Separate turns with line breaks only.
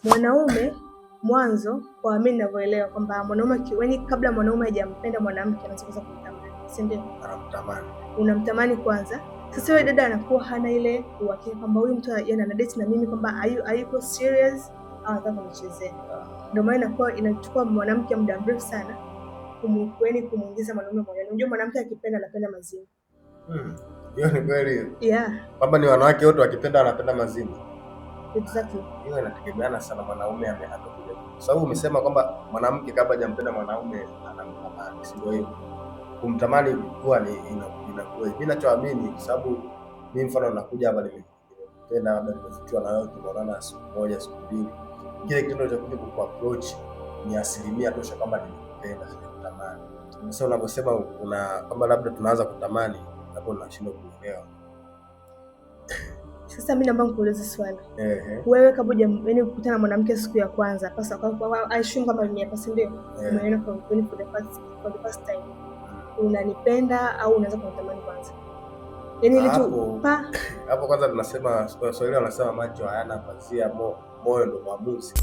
Mwanaume mwanzo, kwa mimi ninavyoelewa kwamba mwanaume yaani kabla mwanaume hajampenda mwanamke anaanza kumtamani, si ndio?
Anamtamani.
Unamtamani kwanza. Sasa yule dada anakuwa hana ile uhakika kwamba huyu mtu ana date na mimi, kwamba hayuko serious au anataka kunichezea. Ndio maana inakuwa inachukua mwanamke muda mrefu sana kumuingiza mwanaume moyoni. Unajua mwanamke akipenda anapenda mazima.
Hiyo ni kweli.
Yeah.
Kwamba ni wanawake wote wakipenda wanapenda mazima.
Exactly.
Hiyo inategemeana sana mwanaume amekuja. Kwa sababu umesema kwamba mwanamke kabla hajampenda mwanaume anamtamani, si ndio hivyo? Kumtamani kuwa ni inakuwa. Mimi ninachoamini, kwa sababu mimi mfano nakuja hapa nimependa labda nimevutiwa na wewe, tunaonana siku moja siku mbili. Kile kitendo cha kuja kuapproach ni 1% tosha kwamba nimekupenda, sikutamani. Sasa unaposema kwamba labda tunaanza kutamani, hapo nashindwa kuelewa.
Sasa mimi naomba nikuulize swali. Wewe kabla yaani kukutana na mwanamke siku ya kwanza, pasa kwa aishu kama mimi hapa, si ndio? Umeona for the first time. Unanipenda au unaanza kunitamani kwanza? Yaani ile tu
hapo kwanza tunasema Swahili wanasema macho hayana pazia, moyo ndo maamuzi.